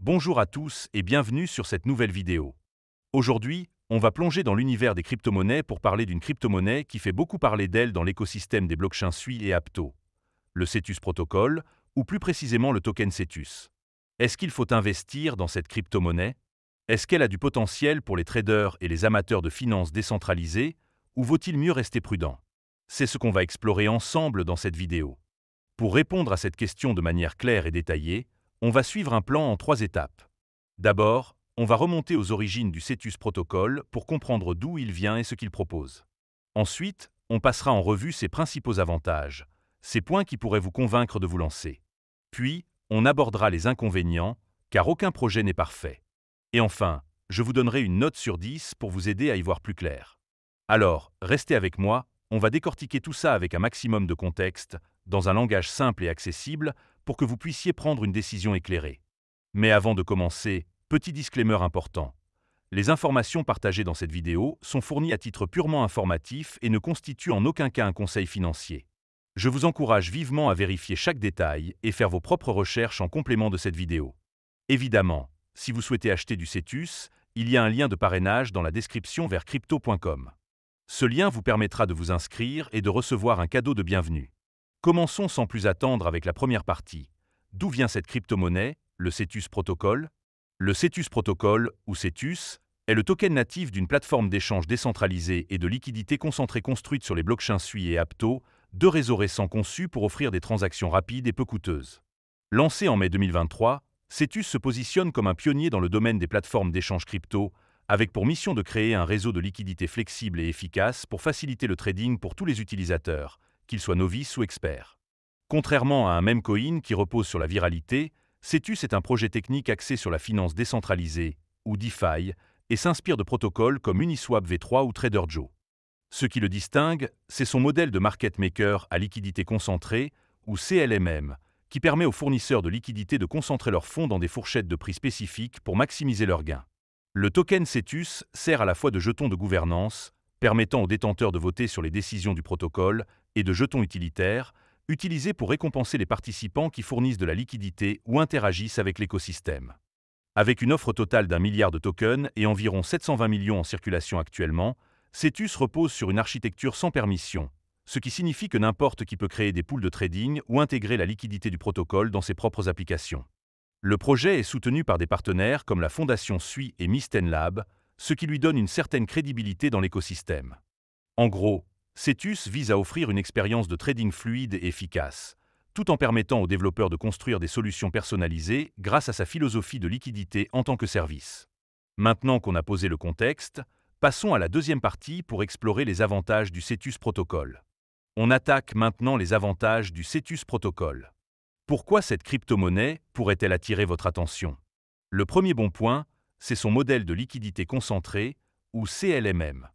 Bonjour à tous et bienvenue sur cette nouvelle vidéo. Aujourd'hui, on va plonger dans l'univers des crypto-monnaies pour parler d'une crypto-monnaie qui fait beaucoup parler d'elle dans l'écosystème des blockchains Sui et Apto, le Cetus Protocol, ou plus précisément le token Cetus. Est-ce qu'il faut investir dans cette crypto-monnaie? Est-ce qu'elle a du potentiel pour les traders et les amateurs de finances décentralisées, ou vaut-il mieux rester prudent? C'est ce qu'on va explorer ensemble dans cette vidéo. Pour répondre à cette question de manière claire et détaillée, on va suivre un plan en 3 étapes. D'abord, on va remonter aux origines du Cetus Protocol pour comprendre d'où il vient et ce qu'il propose. Ensuite, on passera en revue ses principaux avantages, ces points qui pourraient vous convaincre de vous lancer. Puis, on abordera les inconvénients, car aucun projet n'est parfait. Et enfin, je vous donnerai une note sur 10 pour vous aider à y voir plus clair. Alors, restez avec moi, on va décortiquer tout ça avec un maximum de contexte, dans un langage simple et accessible, pour que vous puissiez prendre une décision éclairée. Mais avant de commencer, petit disclaimer important. Les informations partagées dans cette vidéo sont fournies à titre purement informatif et ne constituent en aucun cas un conseil financier. Je vous encourage vivement à vérifier chaque détail et faire vos propres recherches en complément de cette vidéo. Évidemment, si vous souhaitez acheter du Cetus, il y a un lien de parrainage dans la description vers crypto.com. Ce lien vous permettra de vous inscrire et de recevoir un cadeau de bienvenue. Commençons sans plus attendre avec la première partie. D'où vient cette crypto-monnaie, le Cetus Protocol? Le Cetus Protocol, ou Cetus, est le token natif d'une plateforme d'échange décentralisée et de liquidité concentrée construite sur les blockchains Sui et Apto, deux réseaux récents conçus pour offrir des transactions rapides et peu coûteuses. Lancé en mai 2023, Cetus se positionne comme un pionnier dans le domaine des plateformes d'échange crypto, avec pour mission de créer un réseau de liquidité flexible et efficace pour faciliter le trading pour tous les utilisateurs, qu'ils soient novices ou experts. Contrairement à un meme coin qui repose sur la viralité, Cetus est un projet technique axé sur la finance décentralisée, ou DeFi, et s'inspire de protocoles comme Uniswap V3 ou TraderJoe. Ce qui le distingue, c'est son modèle de market maker à liquidité concentrée, ou CLMM, qui permet aux fournisseurs de liquidités de concentrer leurs fonds dans des fourchettes de prix spécifiques pour maximiser leurs gains. Le token Cetus sert à la fois de jeton de gouvernance, permettant aux détenteurs de voter sur les décisions du protocole, et de jetons utilitaires, utilisés pour récompenser les participants qui fournissent de la liquidité ou interagissent avec l'écosystème. Avec une offre totale d'1 milliard de tokens et environ 720 millions en circulation actuellement, Cetus repose sur une architecture sans permission, ce qui signifie que n'importe qui peut créer des pools de trading ou intégrer la liquidité du protocole dans ses propres applications. Le projet est soutenu par des partenaires comme la Fondation Sui et Mysten Lab, ce qui lui donne une certaine crédibilité dans l'écosystème. En gros, Cetus vise à offrir une expérience de trading fluide et efficace, tout en permettant aux développeurs de construire des solutions personnalisées grâce à sa philosophie de liquidité en tant que service. Maintenant qu'on a posé le contexte, passons à la deuxième partie pour explorer les avantages du Cetus Protocol. On attaque maintenant les avantages du Cetus Protocol. Pourquoi cette crypto-monnaie pourrait-elle attirer votre attention? Le premier bon point, c'est son modèle de liquidité concentrée, ou CLMM.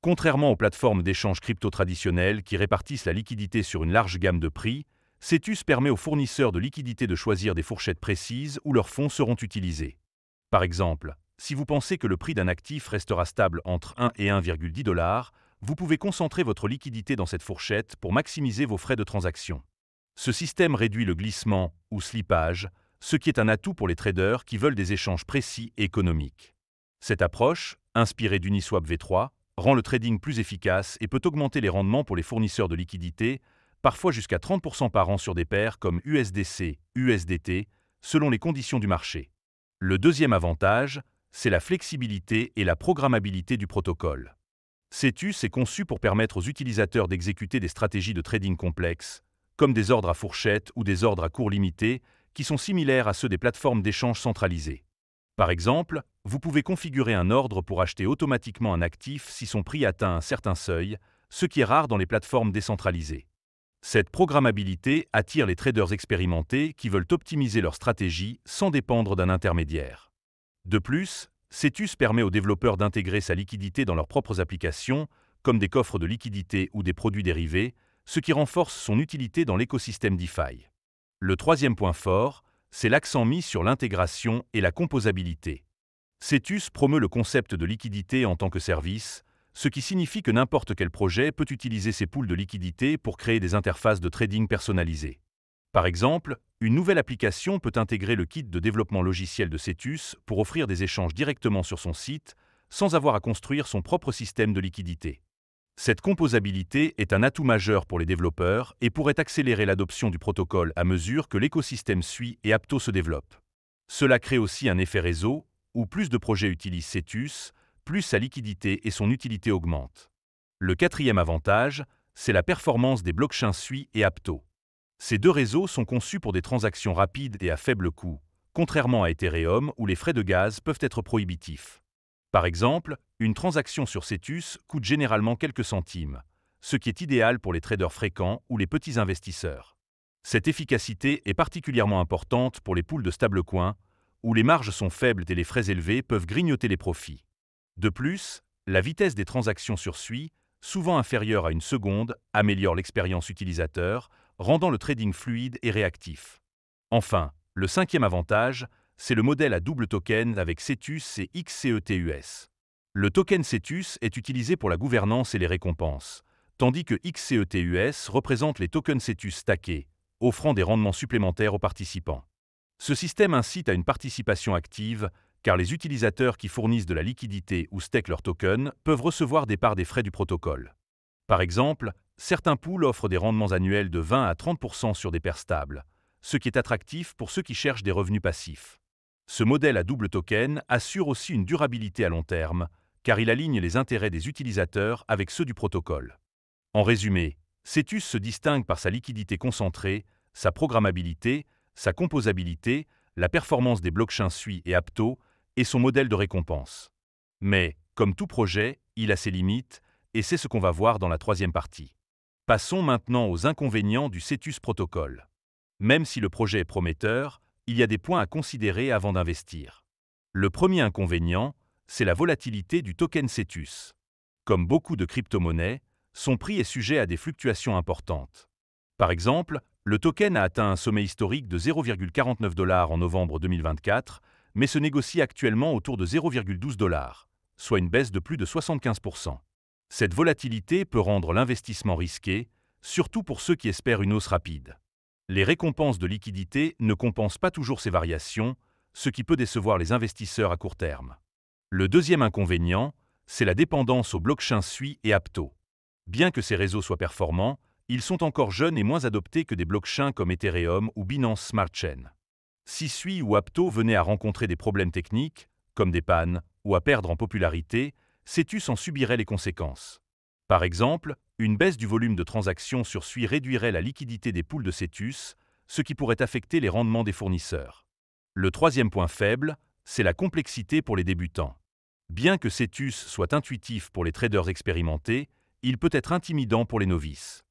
Contrairement aux plateformes d'échange crypto traditionnelles qui répartissent la liquidité sur une large gamme de prix, Cetus permet aux fournisseurs de liquidités de choisir des fourchettes précises où leurs fonds seront utilisés. Par exemple, si vous pensez que le prix d'un actif restera stable entre 1 et 1,10 $, vous pouvez concentrer votre liquidité dans cette fourchette pour maximiser vos frais de transaction. Ce système réduit le glissement ou slippage, ce qui est un atout pour les traders qui veulent des échanges précis et économiques. Cette approche, inspirée d'Uniswap V3, rend le trading plus efficace et peut augmenter les rendements pour les fournisseurs de liquidités, parfois jusqu'à 30% par an sur des paires comme USDC, USDT, selon les conditions du marché. Le deuxième avantage, c'est la flexibilité et la programmabilité du protocole. Cetus est conçu pour permettre aux utilisateurs d'exécuter des stratégies de trading complexes, comme des ordres à fourchette ou des ordres à cours limité, qui sont similaires à ceux des plateformes d'échange centralisées. Par exemple, vous pouvez configurer un ordre pour acheter automatiquement un actif si son prix atteint un certain seuil, ce qui est rare dans les plateformes décentralisées. Cette programmabilité attire les traders expérimentés qui veulent optimiser leur stratégie sans dépendre d'un intermédiaire. De plus, Cetus permet aux développeurs d'intégrer sa liquidité dans leurs propres applications, comme des coffres de liquidité ou des produits dérivés, ce qui renforce son utilité dans l'écosystème DeFi. Le troisième point fort, c'est l'accent mis sur l'intégration et la composabilité. Cetus promeut le concept de liquidité en tant que service, ce qui signifie que n'importe quel projet peut utiliser ses pools de liquidité pour créer des interfaces de trading personnalisées. Par exemple, une nouvelle application peut intégrer le kit de développement logiciel de Cetus pour offrir des échanges directement sur son site, sans avoir à construire son propre système de liquidité. Cette composabilité est un atout majeur pour les développeurs et pourrait accélérer l'adoption du protocole à mesure que l'écosystème SUI et Apto se développe. Cela crée aussi un effet réseau, où plus de projets utilisent Cetus, plus sa liquidité et son utilité augmentent. Le quatrième avantage, c'est la performance des blockchains SUI et Apto. Ces deux réseaux sont conçus pour des transactions rapides et à faible coût, contrairement à Ethereum où les frais de gaz peuvent être prohibitifs. Par exemple, une transaction sur Cetus coûte généralement quelques centimes, ce qui est idéal pour les traders fréquents ou les petits investisseurs. Cette efficacité est particulièrement importante pour les pools de stablecoins, où les marges sont faibles et les frais élevés peuvent grignoter les profits. De plus, la vitesse des transactions sur SUI, souvent inférieure à une seconde, améliore l'expérience utilisateur, rendant le trading fluide et réactif. Enfin, le cinquième avantage, c'est le modèle à double token avec Cetus et XCETUS. Le token Cetus est utilisé pour la gouvernance et les récompenses, tandis que XCETUS représente les tokens Cetus stackés, offrant des rendements supplémentaires aux participants. Ce système incite à une participation active, car les utilisateurs qui fournissent de la liquidité ou stakent leurs tokens peuvent recevoir des parts des frais du protocole. Par exemple, certains pools offrent des rendements annuels de 20 à 30% sur des paires stables, ce qui est attractif pour ceux qui cherchent des revenus passifs. Ce modèle à double token assure aussi une durabilité à long terme, car il aligne les intérêts des utilisateurs avec ceux du protocole. En résumé, Cetus se distingue par sa liquidité concentrée, sa programmabilité, sa composabilité, la performance des blockchains SUI et Apto, et son modèle de récompense. Mais, comme tout projet, il a ses limites, et c'est ce qu'on va voir dans la troisième partie. Passons maintenant aux inconvénients du Cetus protocole. Même si le projet est prometteur, il y a des points à considérer avant d'investir. Le premier inconvénient, c'est la volatilité du token Cetus. Comme beaucoup de crypto-monnaies, son prix est sujet à des fluctuations importantes. Par exemple, le token a atteint un sommet historique de 0,49 $ en novembre 2024, mais se négocie actuellement autour de 0,12 $, soit une baisse de plus de 75%. Cette volatilité peut rendre l'investissement risqué, surtout pour ceux qui espèrent une hausse rapide. Les récompenses de liquidité ne compensent pas toujours ces variations, ce qui peut décevoir les investisseurs à court terme. Le deuxième inconvénient, c'est la dépendance aux blockchains SUI et Apto. Bien que ces réseaux soient performants, ils sont encore jeunes et moins adoptés que des blockchains comme Ethereum ou Binance Smart Chain. Si SUI ou Apto venaient à rencontrer des problèmes techniques, comme des pannes, ou à perdre en popularité, Cetus en subirait les conséquences. Par exemple, une baisse du volume de transactions sur SUI réduirait la liquidité des pools de Cetus, ce qui pourrait affecter les rendements des fournisseurs. Le troisième point faible, c'est la complexité pour les débutants. Bien que Cetus soit intuitif pour les traders expérimentés, il peut être intimidant pour les novices.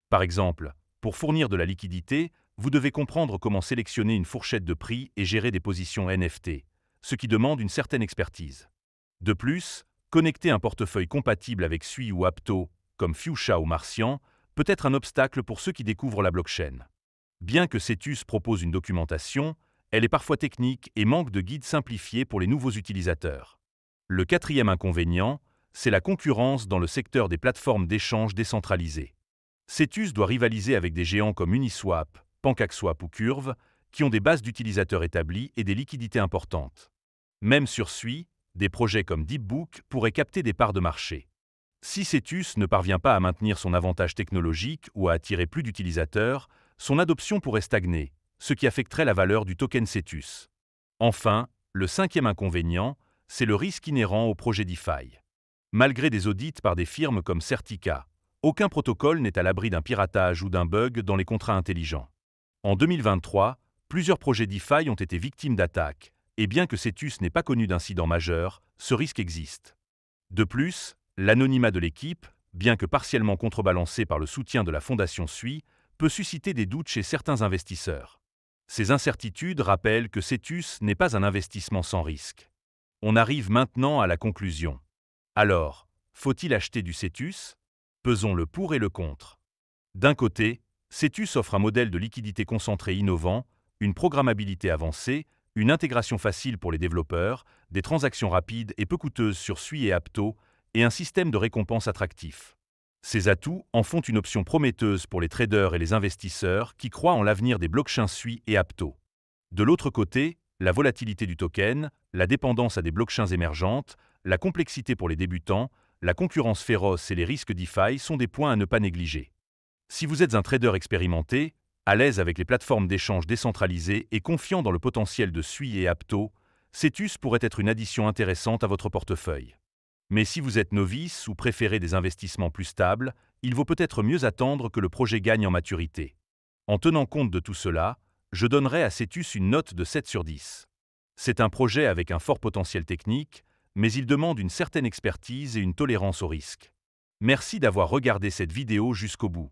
Par exemple, pour fournir de la liquidité, vous devez comprendre comment sélectionner une fourchette de prix et gérer des positions NFT, ce qui demande une certaine expertise. De plus, connecter un portefeuille compatible avec SUI ou Apto, comme Fuchsia ou Martian, peut être un obstacle pour ceux qui découvrent la blockchain. Bien que Cetus propose une documentation, elle est parfois technique et manque de guides simplifiés pour les nouveaux utilisateurs. Le quatrième inconvénient, c'est la concurrence dans le secteur des plateformes d'échange décentralisées. Cetus doit rivaliser avec des géants comme Uniswap, PancakeSwap ou Curve, qui ont des bases d'utilisateurs établies et des liquidités importantes. Même sur SUI, des projets comme DeepBook pourraient capter des parts de marché. Si Cetus ne parvient pas à maintenir son avantage technologique ou à attirer plus d'utilisateurs, son adoption pourrait stagner, ce qui affecterait la valeur du token Cetus. Enfin, le cinquième inconvénient, c'est le risque inhérent au projet DeFi. Malgré des audits par des firmes comme Certica, aucun protocole n'est à l'abri d'un piratage ou d'un bug dans les contrats intelligents. En 2023, plusieurs projets DeFi ont été victimes d'attaques, et bien que Cetus n'ait pas connu d'incident majeur, ce risque existe. De plus, l'anonymat de l'équipe, bien que partiellement contrebalancé par le soutien de la fondation SUI, peut susciter des doutes chez certains investisseurs. Ces incertitudes rappellent que Cetus n'est pas un investissement sans risque. On arrive maintenant à la conclusion. Alors, faut-il acheter du Cetus ? Pesons le pour et le contre. D'un côté, Cetus offre un modèle de liquidité concentrée innovant, une programmabilité avancée, une intégration facile pour les développeurs, des transactions rapides et peu coûteuses sur SUI et Apto, et un système de récompense attractif. Ces atouts en font une option prometteuse pour les traders et les investisseurs qui croient en l'avenir des blockchains SUI et Apto. De l'autre côté, la volatilité du token, la dépendance à des blockchains émergentes, la complexité pour les débutants, la concurrence féroce et les risques DeFi sont des points à ne pas négliger. Si vous êtes un trader expérimenté, à l'aise avec les plateformes d'échange décentralisées et confiant dans le potentiel de SUI et Apto, Cetus pourrait être une addition intéressante à votre portefeuille. Mais si vous êtes novice ou préférez des investissements plus stables, il vaut peut-être mieux attendre que le projet gagne en maturité. En tenant compte de tout cela, je donnerai à Cetus une note de 7 sur 10. C'est un projet avec un fort potentiel technique, mais il demande une certaine expertise et une tolérance au risque. Merci d'avoir regardé cette vidéo jusqu'au bout.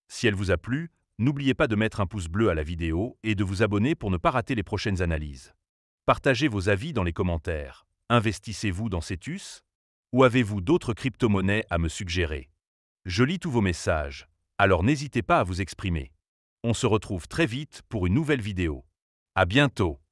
Si elle vous a plu, n'oubliez pas de mettre un pouce bleu à la vidéo et de vous abonner pour ne pas rater les prochaines analyses. Partagez vos avis dans les commentaires. Investissez-vous dans Cetus? Ou avez-vous d'autres crypto-monnaies à me suggérer? Je lis tous vos messages, alors n'hésitez pas à vous exprimer. On se retrouve très vite pour une nouvelle vidéo. À bientôt!